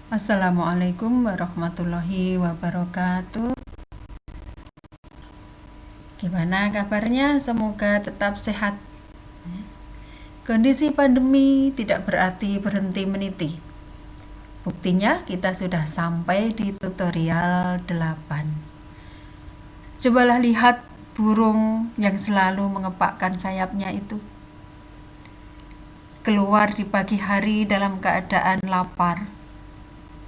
Assalamualaikum warahmatullahi wabarakatuh. Gimana kabarnya? Semoga tetap sehat. Kondisi pandemi tidak berarti berhenti meniti. Buktinya kita sudah sampai di tutorial 8. Cobalah lihat burung yang selalu mengepakkan sayapnya itu. Keluar di pagi hari dalam keadaan lapar,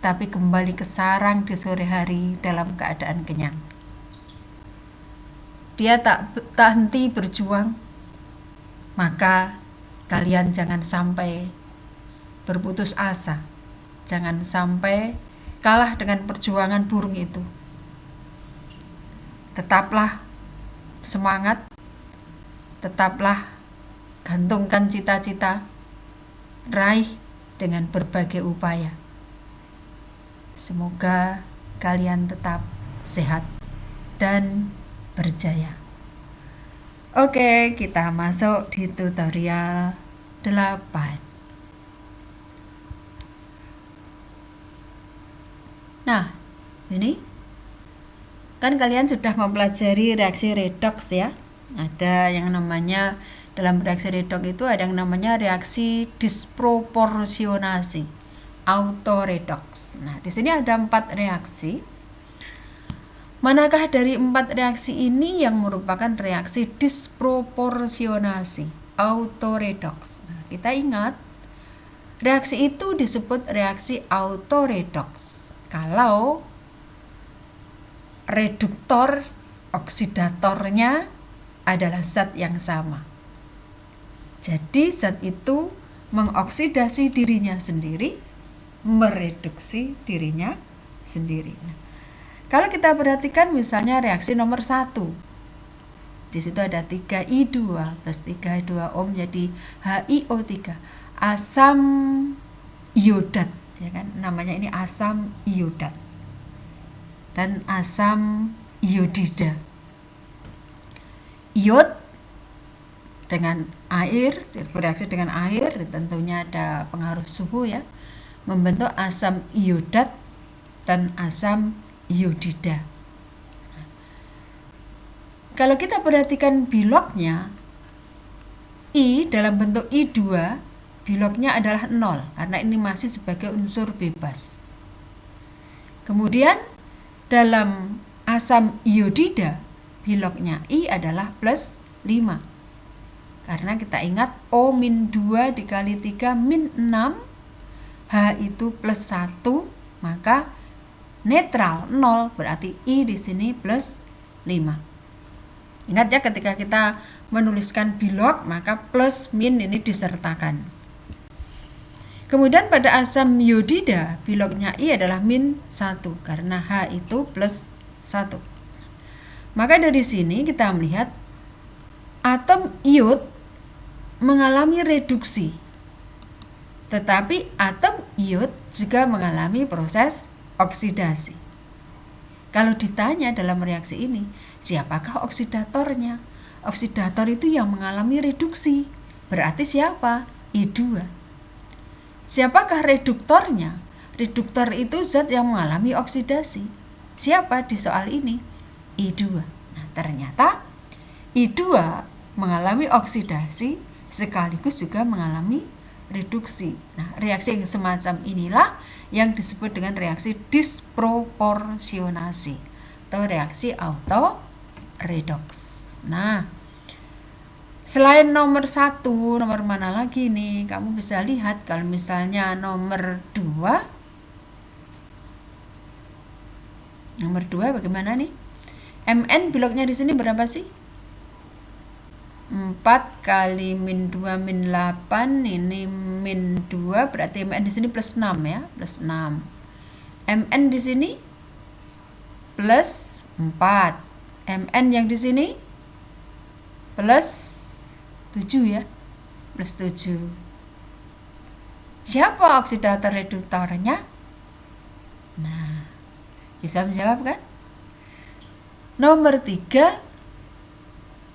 tapi kembali ke sarang di sore hari dalam keadaan kenyang. Dia tak henti berjuang, maka kalian jangan sampai berputus asa. Jangan sampai kalah dengan perjuangan burung itu. Tetaplah semangat, tetaplah gantungkan cita-cita, raih dengan berbagai upaya. Semoga kalian tetap sehat dan berjaya. Oke, kita masuk di tutorial 8. Nah, ini kan kalian sudah mempelajari reaksi redoks ya. Ada yang namanya, dalam reaksi redoks itu ada yang namanya reaksi disproporsionasi, autoredoks. Nah, di sini ada 4 reaksi. Manakah dari 4 reaksi ini yang merupakan reaksi disproporsionasi, autoredoks? Nah, kita ingat, reaksi itu disebut reaksi autoredoks kalau reduktor oksidatornya adalah zat yang sama. Jadi zat itu mengoksidasi dirinya sendiri, mereduksi dirinya sendiri. Nah, kalau kita perhatikan misalnya reaksi nomor 1, di situ ada 3I2 plus 3H2O menjadi HiO3, asam iodat, ya kan? Namanya ini asam iodat dan asam iodida. Iod dengan air, bereaksi dengan air, tentunya ada pengaruh suhu ya, membentuk asam iodat dan asam iodida. Kalau kita perhatikan biloknya, I dalam bentuk I2, biloknya adalah 0 karena ini masih sebagai unsur bebas. Kemudian dalam asam iodida, biloknya I adalah plus 5. Karena kita ingat O-2 dikali 3 min 6, H itu plus 1, maka netral 0, berarti I di sini plus 5. Ingat ya, ketika kita menuliskan bilok, maka plus min ini disertakan. Kemudian pada asam iodida, biloknya I adalah min 1 karena H itu plus 1. Maka dari sini kita melihat atom iod mengalami reduksi, tetapi atom iod juga mengalami proses oksidasi. Kalau ditanya dalam reaksi ini, siapakah oksidatornya? Oksidator itu yang mengalami reduksi. Berarti siapa? I2. Siapakah reduktornya? Reduktor itu zat yang mengalami oksidasi. Siapa di soal ini? I2. Nah, ternyata I2 mengalami oksidasi sekaligus juga mengalami reduksi. Nah, reaksi yang semacam inilah yang disebut dengan reaksi disproporsionasi atau reaksi autoredoks. Nah, selain nomor 1, nomor mana lagi nih? Kamu bisa lihat kalau misalnya nomor 2. Nomor 2 bagaimana nih? Mn biloknya di sini berapa sih? 4 kali min 2 min 8, ini min 2, berarti Mn di sini plus 6 ya, plus 6. Mn di sini plus 4. Mn yang di sini plus 7 ya, plus 7. Siapa oksidator reduktornya? Nah, bisa menjawab kan? Nomor 3,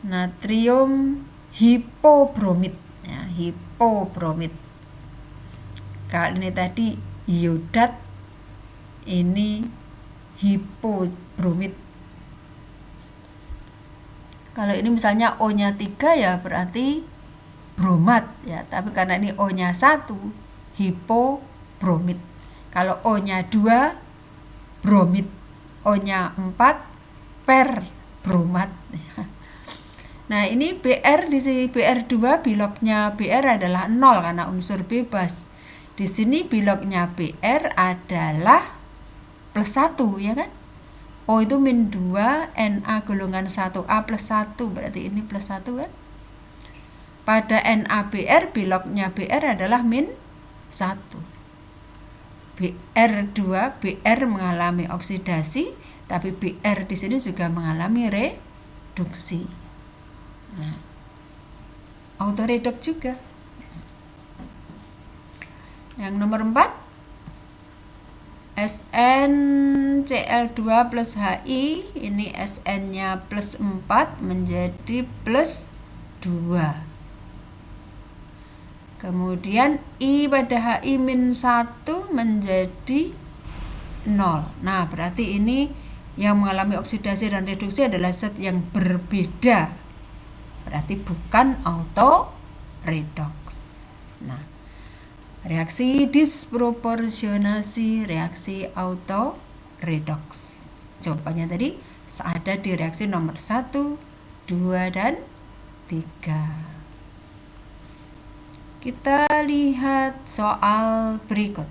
natrium hipobromid ya, hipobromid. Kali ini tadi iodat ini hipobromit. Kalau ini misalnya O-nya 3 ya berarti bromat ya, tapi karena ini O-nya 1, hipobromit. Kalau O-nya 2, bromit. O-nya 4, perbromat. Nah, ini Br di sini Br2, biloknya Br adalah 0 karena unsur bebas. Di sini biloknya Br adalah plus 1 ya kan? O itu min 2, Na golongan 1A plus 1, berarti ini plus 1 kan? Pada NaBr, biloknya Br adalah min 1. Br2, Br mengalami oksidasi, tapi Br di sini juga mengalami reduksi. Nah, autoredox juga. Yang nomor 4, SnCl2 plus Hi, ini Sn-nya plus 4 menjadi plus 2. Kemudian I pada Hi min 1 menjadi 0. Nah, berarti ini yang mengalami oksidasi dan reduksi adalah zat yang berbeda. Berarti bukan autoredox. Nah, reaksi disproporsionasi, reaksi autoredox. Jawabannya tadi ada di reaksi nomor 1, 2, dan 3. Kita lihat soal berikut.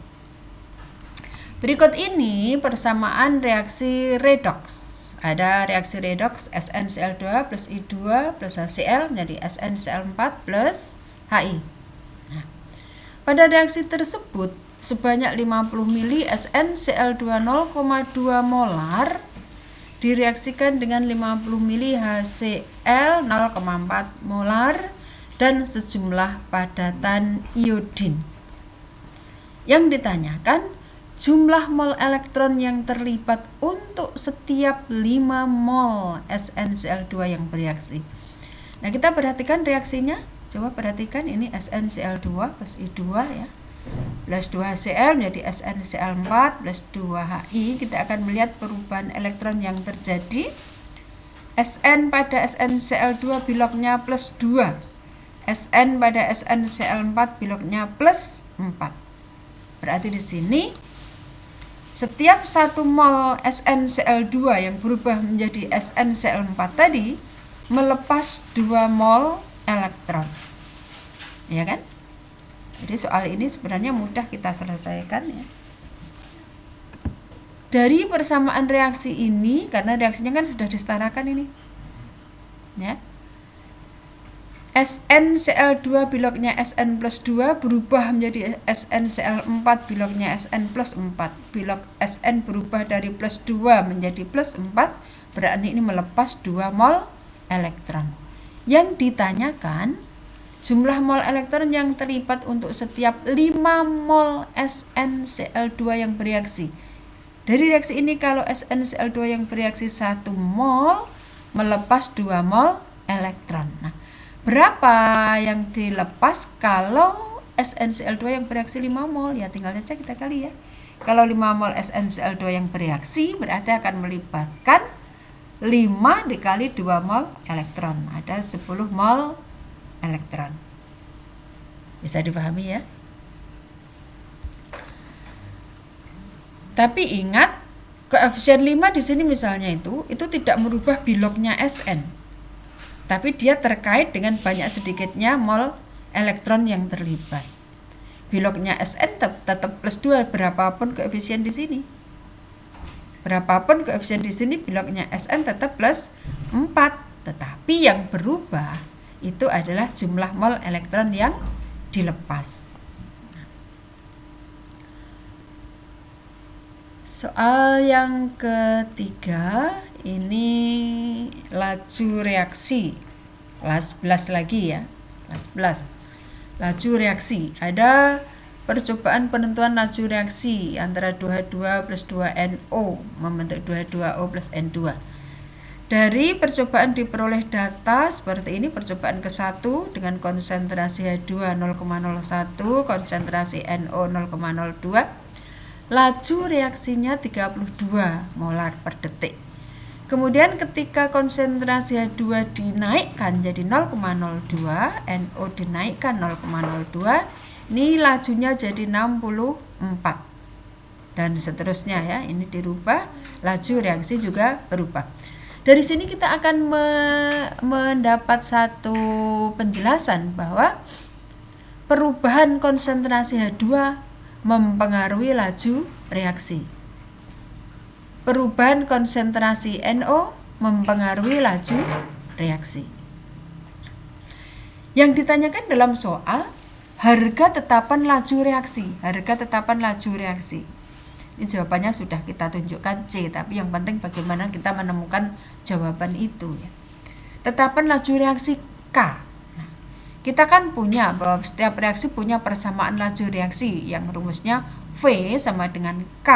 Berikut ini persamaan reaksi redox. Ada reaksi redox SnCl2 plus I2 plus HCl menjadi SnCl4 plus Hi. Nah, pada reaksi tersebut sebanyak 50 ml SnCl2 0,2 molar direaksikan dengan 50 ml HCl 0,4 molar dan sejumlah padatan iodin. Yang ditanyakan jumlah mol elektron yang terlibat untuk setiap 5 mol SnCl2 yang bereaksi. Nah, kita perhatikan reaksinya. Coba perhatikan ini SnCl2 plus I2 ya. Plus 2HCl menjadi SnCl4 plus 2Hi. Kita akan melihat perubahan elektron yang terjadi. Sn pada SnCl2 biloknya plus 2. Sn pada SnCl4 biloknya plus 4. Berarti di sini setiap 1 mol SnCl2 yang berubah menjadi SnCl4 tadi melepas 2 mol elektron. Ya kan? Jadi soal ini sebenarnya mudah kita selesaikan ya. Dari persamaan reaksi ini, karena reaksinya kan sudah disetarakan ini. Ya. SnCl2 biloknya Sn plus 2 berubah menjadi SnCl4 biloknya Sn plus 4. Bilok Sn berubah dari plus 2 menjadi plus 4, berarti ini melepas 2 mol elektron. Yang ditanyakan jumlah mol elektron yang terlibat untuk setiap 5 mol SnCl2 yang bereaksi. Dari reaksi ini kalau SnCl2 yang bereaksi 1 mol melepas 2 mol elektron. Nah, berapa yang dilepas kalau SnCl2 yang bereaksi 5 mol? Ya tinggal saja kita kali ya. Kalau 5 mol SnCl2 yang bereaksi berarti akan melibatkan 5 dikali 2 mol elektron. Ada 10 mol elektron. Bisa dipahami ya? Tapi ingat, koefisien 5 di sini misalnya itu tidak merubah biloknya Sn. Tapi dia terkait dengan banyak sedikitnya mol elektron yang terlibat. Biloknya Sn tetap plus 2 berapapun koefisien di sini. Berapapun koefisien di sini biloknya Sn tetap plus 4. Tetapi yang berubah itu adalah jumlah mol elektron yang dilepas. Soal yang ketiga, ini laju reaksi kelas 11 lagi ya, kelas 11 laju reaksi. Ada percobaan penentuan laju reaksi antara 2H2 plus 2NO membentuk 2H2O plus N2. Dari percobaan diperoleh data seperti ini. Percobaan ke-1 dengan konsentrasi H2 0,01, konsentrasi NO 0,02. laju reaksinya 32 molar per detik. Kemudian ketika konsentrasi H2 dinaikkan jadi 0,02, NO dinaikkan 0,02, ini lajunya jadi 64. Dan seterusnya ya, ini dirubah, laju reaksi juga berubah. Dari sini kita akan mendapat satu penjelasan bahwa perubahan konsentrasi H2 mempengaruhi laju reaksi. Perubahan konsentrasi NO mempengaruhi laju reaksi. Yang ditanyakan dalam soal, harga tetapan laju reaksi. Harga tetapan laju reaksi. Ini jawabannya sudah kita tunjukkan C, tapi yang penting bagaimana kita menemukan jawaban itu. Tetapan laju reaksi K. Nah, kita kan punya bahwa setiap reaksi punya persamaan laju reaksi yang rumusnya V sama dengan K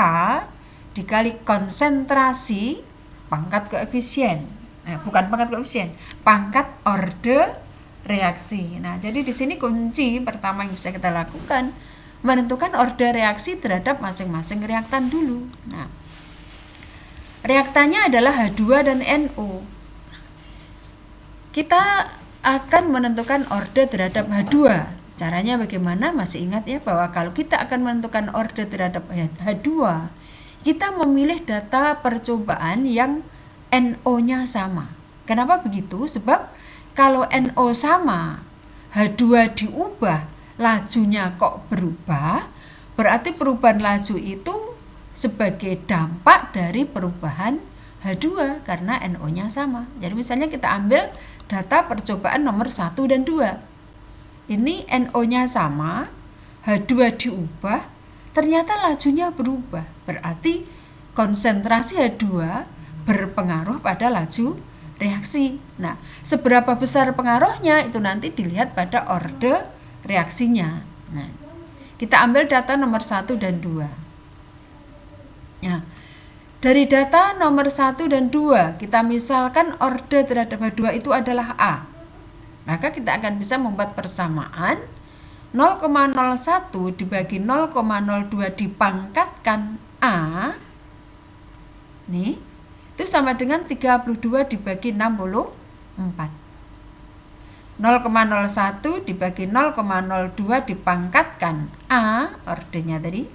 dikali konsentrasi pangkat koefisien. Nah, bukan pangkat koefisien, pangkat orde reaksi. Nah, jadi di sini kunci pertama yang bisa kita lakukan menentukan orde reaksi terhadap masing-masing reaktan dulu. Nah, reaktannya adalah H2 dan NO. Kita akan menentukan orde terhadap H2. Caranya bagaimana? Masih ingat ya bahwa kalau kita akan menentukan orde terhadap H2, kita memilih data percobaan yang NO-nya sama. Kenapa begitu? Sebab kalau NO sama, H2 diubah, lajunya kok berubah, berarti perubahan laju itu sebagai dampak dari perubahan H2 karena NO-nya sama. Jadi misalnya kita ambil data percobaan nomor 1 dan 2. Ini NO-nya sama, H2 diubah, ternyata lajunya berubah. Berarti konsentrasi H2 berpengaruh pada laju reaksi. Nah, seberapa besar pengaruhnya itu nanti dilihat pada orde reaksinya. Nah, kita ambil data nomor 1 dan 2. Nah, dari data nomor 1 dan 2, kita misalkan orde terhadap H2 itu adalah A. Maka kita akan bisa membuat persamaan 0,01 dibagi 0,02 dipangkatkan A. Nih, itu sama dengan 32 dibagi 64. 0,01 dibagi 0,02 dipangkatkan A, ordenya tadi,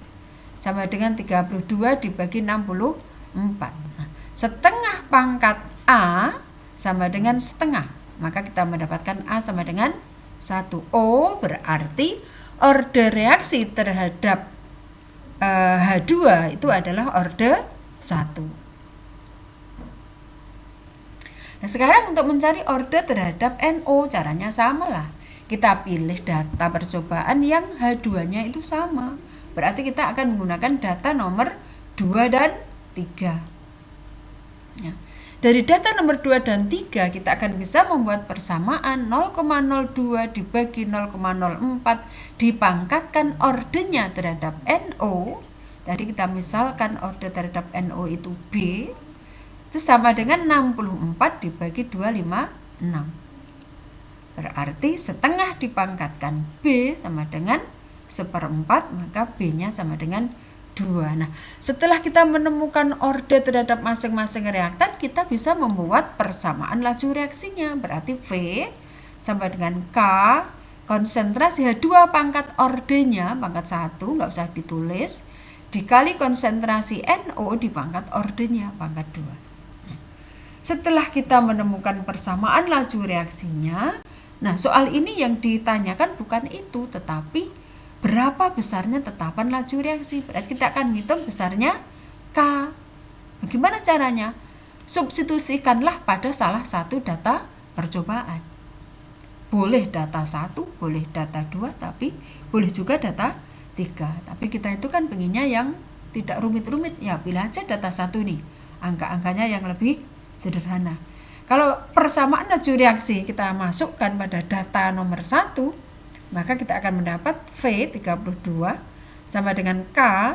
sama dengan 32 dibagi 64. Nah, setengah pangkat A sama dengan setengah. Maka kita mendapatkan A sama dengan 1. O berarti orde reaksi terhadap H2 itu adalah orde 1. Nah, sekarang untuk mencari orde terhadap NO, caranya sama lah. Kita pilih data percobaan yang H2-nya itu sama. Berarti kita akan menggunakan data nomor 2 dan 3. Ya. Dari data nomor 2 dan 3 kita akan bisa membuat persamaan 0,02 dibagi 0,04 dipangkatkan ordenya terhadap NO. Tadi kita misalkan orde terhadap NO itu B, itu sama dengan 64 dibagi 256. Berarti setengah dipangkatkan B sama dengan 1/4, maka B-nya sama dengan 2. Nah, setelah kita menemukan orde terhadap masing-masing reaktan, kita bisa membuat persamaan laju reaksinya. Berarti V sama dengan K, konsentrasi H2 pangkat ordenya, pangkat 1, nggak usah ditulis, dikali konsentrasi NO di pangkat ordenya, pangkat 2. Nah, setelah kita menemukan persamaan laju reaksinya, nah soal ini yang ditanyakan bukan itu, tetapi berapa besarnya tetapan laju reaksi. Berarti kita akan hitung besarnya K. Bagaimana caranya? Substitusikanlah pada salah satu data percobaan. Boleh data 1, boleh data 2, tapi boleh juga data 3. Tapi kita itu kan pengennya yang tidak rumit-rumit. Ya, pilih aja data 1 nih. Angka-angkanya yang lebih sederhana. Kalau persamaan laju reaksi kita masukkan pada data nomor 1, maka kita akan mendapat V 32 sama dengan K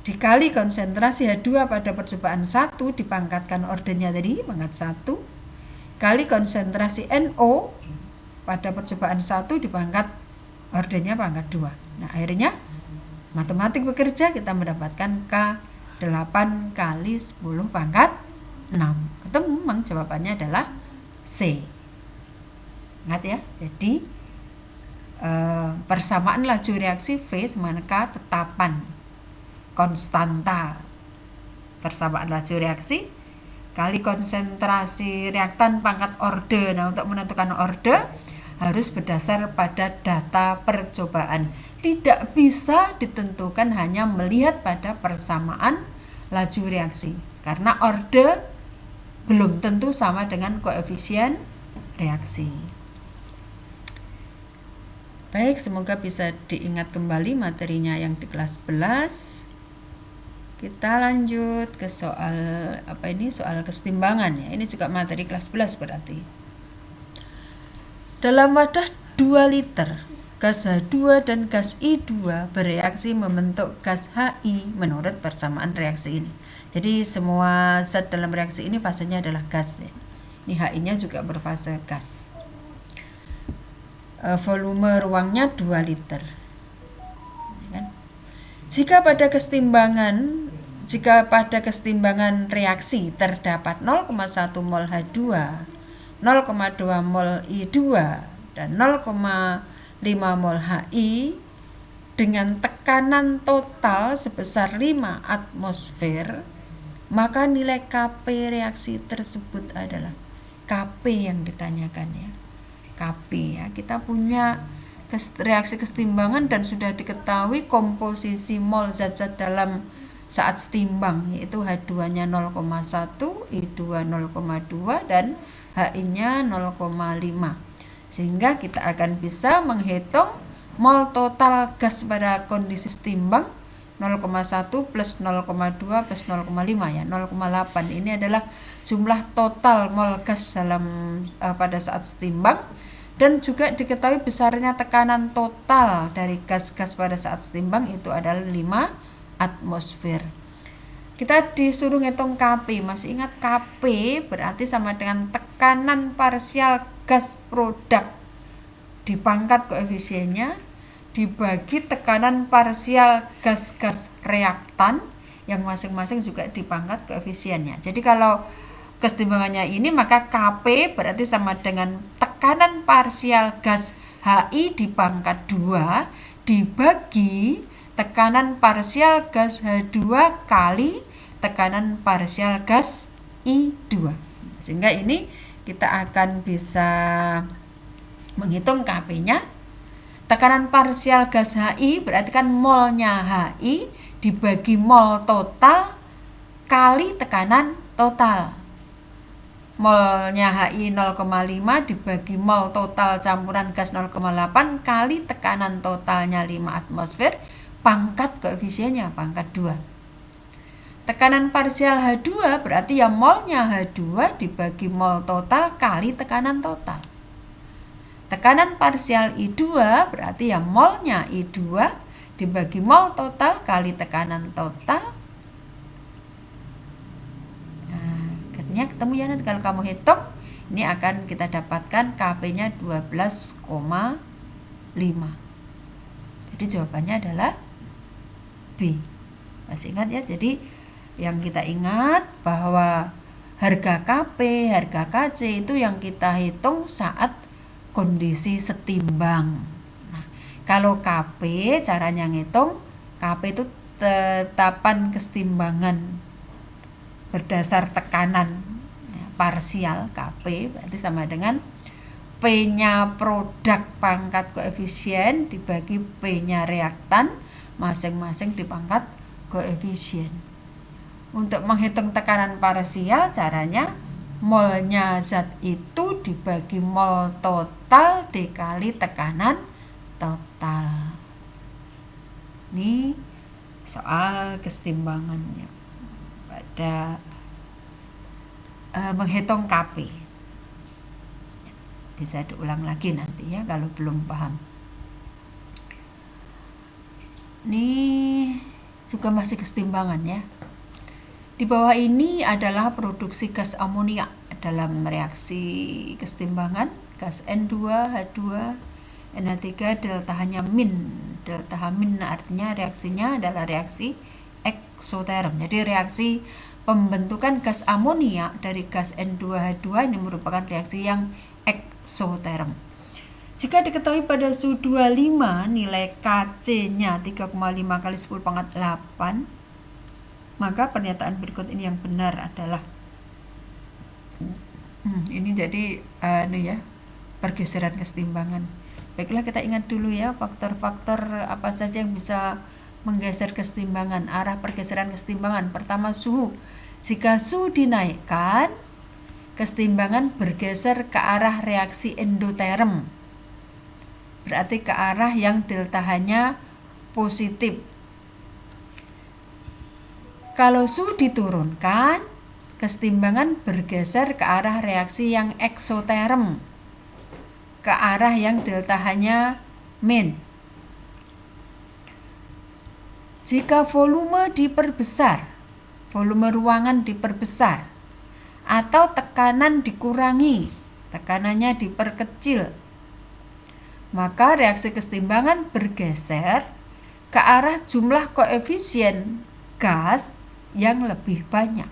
dikali konsentrasi H2 pada percobaan 1 dipangkatkan ordenya tadi, pangkat 1, kali konsentrasi NO pada percobaan 1 dipangkat ordenya pangkat 2. Nah, akhirnya matematik bekerja, kita mendapatkan K 8 kali 10 pangkat 6. Ketemu, memang jawabannya adalah C. Ingat ya, jadi persamaan laju reaksi V sama K tetapan konstanta persamaan laju reaksi kali konsentrasi reaktan pangkat orde. Nah, untuk menentukan orde harus berdasar pada data percobaan. Tidak bisa ditentukan hanya melihat pada persamaan laju reaksi, karena orde belum tentu sama dengan koefisien reaksi. Baik, semoga bisa diingat kembali materinya yang di kelas 11. Kita lanjut ke soal soal kesetimbangan ya. Ini juga materi kelas 11 berarti. Dalam wadah 2 liter, gas H2 dan gas I2 bereaksi membentuk gas HI menurut persamaan reaksi ini. Jadi semua zat dalam reaksi ini fasenya adalah gas ya. Ini HI-nya juga berfase gas. Volume ruangnya 2 liter. Jika pada kesetimbangan reaksi terdapat 0,1 mol H2, 0,2 mol I2 dan 0,5 mol HI dengan tekanan total sebesar 5 atmosfer, maka nilai Kp reaksi tersebut adalah Kp yang ditanyakan ya. Kp ya, kita punya reaksi kesetimbangan dan sudah diketahui komposisi mol zat-zat dalam saat setimbang, yaitu H2-nya 0,1, I2 0,2 dan HI-nya 0,5. Sehingga kita akan bisa menghitung mol total gas pada kondisi setimbang 0,1 plus 0,2 plus 0,5 ya, 0,8. Ini adalah jumlah total mol gas dalam pada saat setimbang. Dan juga diketahui besarnya tekanan total dari gas-gas pada saat setimbang itu adalah 5 atmosfer. Kita disuruh ngitung Kp. Masih ingat Kp berarti sama dengan tekanan parsial gas produk dipangkat koefisiennya dibagi tekanan parsial gas-gas reaktan yang masing-masing juga dipangkat koefisiennya. Jadi kalau kesetimbangannya ini, maka Kp berarti sama dengan tekanan parsial gas HI dipangkat 2 dibagi tekanan parsial gas H2 kali tekanan parsial gas I2. Sehingga ini kita akan bisa menghitung Kp-nya. Tekanan parsial gas HI berarti kan molnya HI dibagi mol total kali tekanan total. Molnya HI 0,5 dibagi mol total campuran gas 0,8 kali tekanan totalnya 5 atmosfer, pangkat koefisiennya pangkat 2. Tekanan parsial H2 berarti ya molnya H2 dibagi mol total kali tekanan total. Tekanan parsial I2 berarti ya molnya I2 dibagi mol total kali tekanan total. Nah, akhirnya ketemu ya, nanti kalau kamu hitung ini akan kita dapatkan Kp-nya 12,5. Jadi jawabannya adalah B. Masih ingat ya? Jadi yang kita ingat bahwa harga Kp, harga Kc itu yang kita hitung saat kondisi setimbang. Nah, kalau Kp caranya ngitung, Kp itu tetapan kesetimbangan berdasar tekanan ya, parsial Kp berarti sama dengan P-nya produk pangkat koefisien dibagi P-nya reaktan masing-masing dipangkat koefisien. Untuk menghitung tekanan parsial caranya molnya zat itu dibagi mol total dikali tekanan total. Ini soal kesetimbangannya pada menghitung Kp. Bisa diulang lagi nanti ya kalau belum paham. Ini juga masih kesetimbangan ya. Di bawah ini adalah produksi gas amonia dalam reaksi kesetimbangan gas N2H2 NH3 delta hanya min delta H-, artinya reaksinya adalah reaksi eksoterm. Jadi reaksi pembentukan gas amonia dari gas N2H2 ini merupakan reaksi yang eksoterm. Jika diketahui pada suhu 25 nilai Kc-nya 3,5 kali 10 pangkat 8, maka pernyataan berikut ini yang benar adalah ini jadi pergeseran kesetimbangan. Baiklah, kita ingat dulu ya faktor-faktor apa saja yang bisa menggeser kesetimbangan, arah pergeseran kesetimbangan. Pertama, suhu. Jika suhu dinaikkan, kesetimbangan bergeser ke arah reaksi endoterm. Berarti ke arah yang delta H-nya positif. Kalau suhu diturunkan, kesetimbangan bergeser ke arah reaksi yang eksoterm, ke arah yang delta H-nya min. Jika volume diperbesar, volume ruangan diperbesar, atau tekanan dikurangi, tekanannya diperkecil, maka reaksi kesetimbangan bergeser ke arah jumlah koefisien gas yang lebih banyak.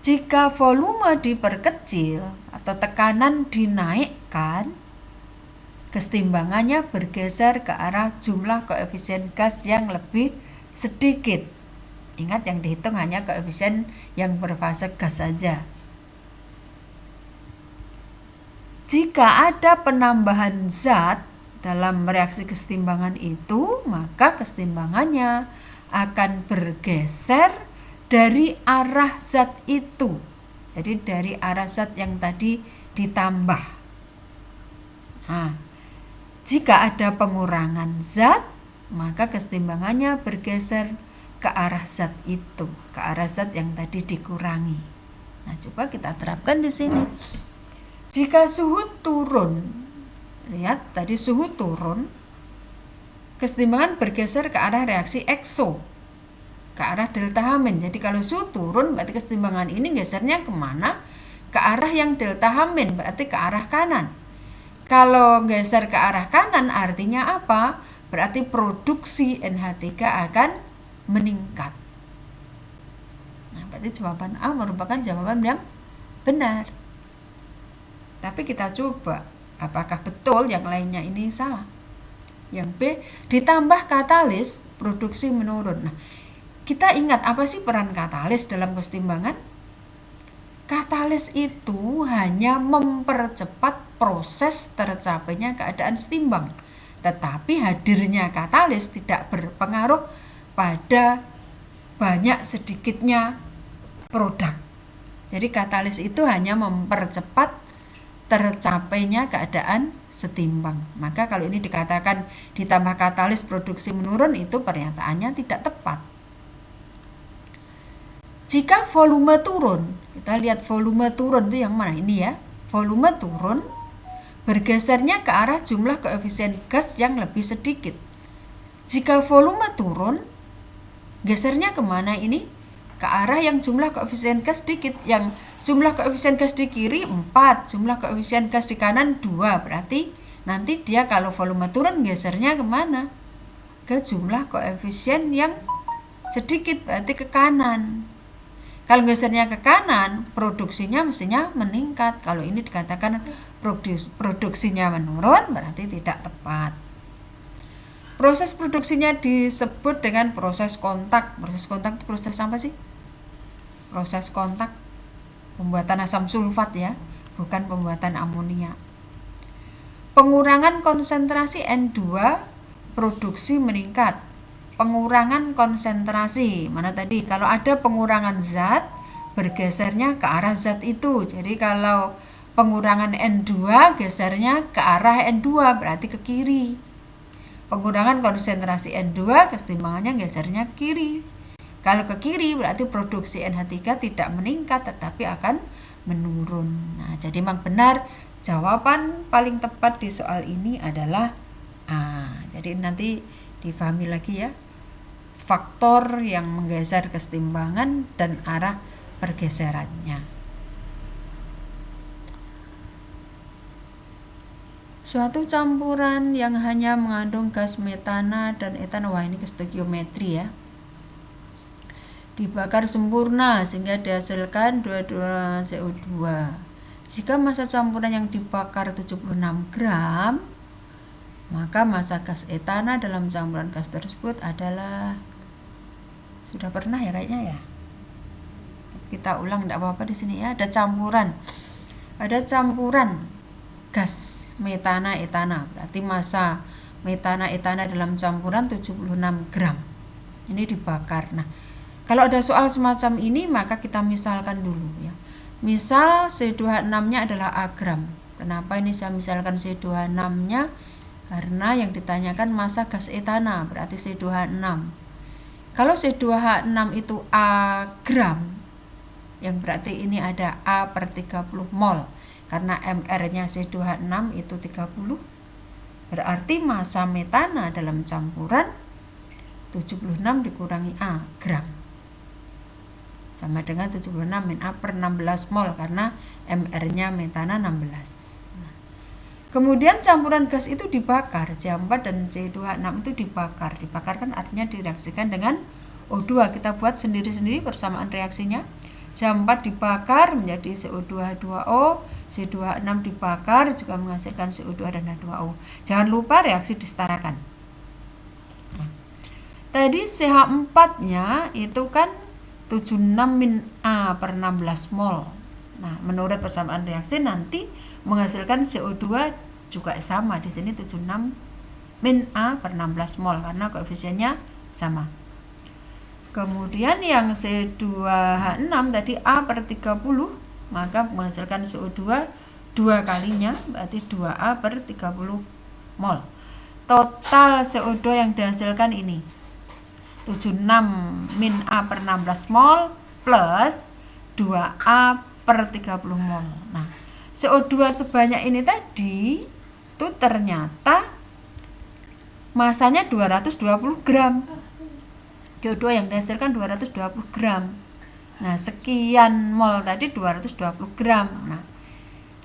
Jika volume diperkecil atau tekanan dinaikkan, kesetimbangannya bergeser ke arah jumlah koefisien gas yang lebih sedikit. Ingat, yang dihitung hanya koefisien yang berfase gas saja. Jika ada penambahan zat dalam reaksi kesetimbangan itu, maka kesetimbangannya akan bergeser dari arah zat itu. Jadi dari arah zat yang tadi ditambah. Nah, jika ada pengurangan zat, maka kesetimbangannya bergeser ke arah zat itu, ke arah zat yang tadi dikurangi. Nah, coba kita terapkan di sini. Jika suhu turun, lihat tadi suhu turun, kesetimbangan bergeser ke arah reaksi ekso, ke arah delta H-. Jadi kalau suhu turun, berarti kesetimbangan ini gesernya kemana? Ke arah yang delta H-, berarti ke arah kanan. Kalau geser ke arah kanan artinya apa? Berarti produksi NH3 akan meningkat. Nah, berarti jawaban A merupakan jawaban yang benar. Tapi kita coba, apakah betul yang lainnya ini salah? Yang B, ditambah katalis, produksi menurun. Nah, kita ingat apa sih peran katalis dalam kesetimbangan? Katalis itu hanya mempercepat proses tercapainya keadaan setimbang. Tetapi hadirnya katalis tidak berpengaruh pada banyak sedikitnya produk. Jadi katalis itu hanya mempercepat tercapainya keadaan setimbang. Maka kalau ini dikatakan ditambah katalis produksi menurun, itu pernyataannya tidak tepat. Jika volume turun, kita lihat volume turun itu yang mana? Ini ya, volume turun bergesernya ke arah jumlah koefisien gas yang lebih sedikit. Jika volume turun, gesernya kemana ini? Ke arah yang jumlah koefisien gas sedikit. Yang jumlah koefisien gas di kiri 4, jumlah koefisien gas di kanan 2. Berarti nanti dia kalau volume turun gesernya kemana? Ke jumlah koefisien yang sedikit, berarti ke kanan. Kalau gesernya ke kanan, produksinya mestinya meningkat. Kalau ini dikatakan produksinya menurun, berarti tidak tepat. Proses produksinya disebut dengan proses kontak. Proses kontak itu proses apa sih? Proses kontak pembuatan asam sulfat ya, bukan pembuatan amonia. Pengurangan konsentrasi N2, produksi meningkat. Pengurangan konsentrasi, mana tadi? Kalau ada pengurangan zat, bergesernya ke arah zat itu. Jadi kalau pengurangan N2, gesernya ke arah N2, berarti ke kiri. Pengurangan konsentrasi N2, kesetimbangannya gesernya ke kiri. Kalau ke kiri, berarti produksi NH3 tidak meningkat, tetapi akan menurun. Nah, jadi memang benar, jawaban paling tepat di soal ini adalah A. Jadi nanti difahami lagi ya, faktor yang menggeser kesetimbangan dan arah pergeserannya. Suatu campuran yang hanya mengandung gas metana dan etana, wah ini ke stoikiometri ya, dibakar sempurna sehingga dihasilkan 22 CO2. Jika massa campuran yang dibakar 76 gram, maka massa gas etana dalam campuran gas tersebut adalah, sudah pernah ya kayaknya ya. Kita ulang tidak apa-apa di sini ya. Ada campuran gas metana etana, berarti massa metana etana dalam campuran 76 gram. Ini dibakar. Nah, kalau ada soal semacam ini maka kita misalkan dulu ya. Misal C26-nya adalah A gram. Kenapa ini saya misalkan C26-nya? Karena yang ditanyakan massa gas etana, berarti C26. Kalau C2H6 itu A gram, yang berarti ini ada A per 30 mol. Karena MR-nya C2H6 itu 30, berarti massa metana dalam campuran 76 dikurangi A gram, sama dengan 76 min A per 16 mol, karena MR-nya metana 16. Kemudian campuran gas itu dibakar, C4 dan C2H6 itu dibakar. Dibakar kan artinya direaksikan dengan O2. Kita buat sendiri-sendiri persamaan reaksinya. C4 dibakar menjadi CO2H2O, C2H6 dibakar juga menghasilkan CO2 dan H2O. Jangan lupa reaksi disetarakan. Nah, tadi CH4-nya itu kan 76 min A per 16 mol. Nah, menurut persamaan reaksi nanti menghasilkan CO2 juga sama. Di sini 76 min A per 16 mol karena koefisiennya sama. Kemudian yang C2H6 tadi A per 30, maka menghasilkan CO2 dua kalinya, berarti 2A per 30 mol. Total CO2 yang dihasilkan ini 76 min A per 16 mol plus 2A per 30 mol. Nah, CO2 sebanyak ini tadi itu ternyata masanya 220 gram. CO2 yang dihasilkan 220 gram. Nah, sekian mol tadi 220 gram. Nah,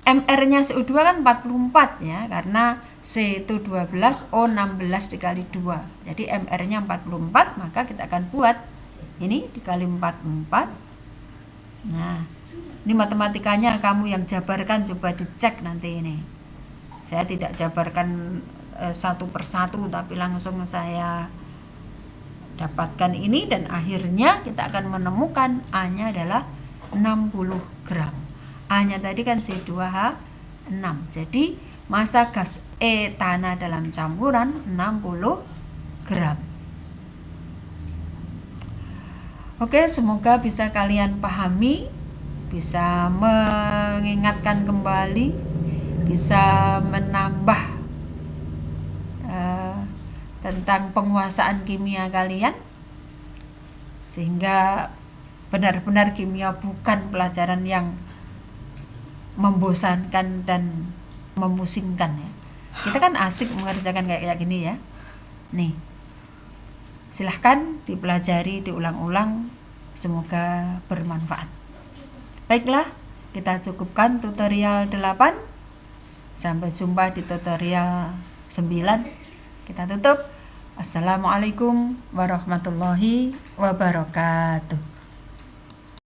MR-nya CO2 kan 44 ya, karena C itu 12, O 16 dikali 2. Jadi MR-nya 44, maka kita akan buat ini dikali 44. Nah, ini matematikanya kamu yang jabarkan, coba dicek nanti ini. Saya tidak jabarkan satu persatu, tapi langsung saya dapatkan ini dan akhirnya kita akan menemukan A-nya adalah 60 gram. A-nya tadi kan C2H6. Jadi massa gas etana dalam campuran 60 gram. Oke, semoga bisa kalian pahami, bisa mengingatkan kembali, bisa menambah tentang penguasaan kimia kalian, sehingga benar-benar kimia bukan pelajaran yang membosankan dan memusingkan ya. Kita kan asik mengerjakan kayak gini ya. Nih, silahkan dipelajari, diulang-ulang, semoga bermanfaat. Baiklah, kita cukupkan tutorial 8. Sampai jumpa di tutorial 9. Kita tutup. Assalamualaikum warahmatullahi wabarakatuh.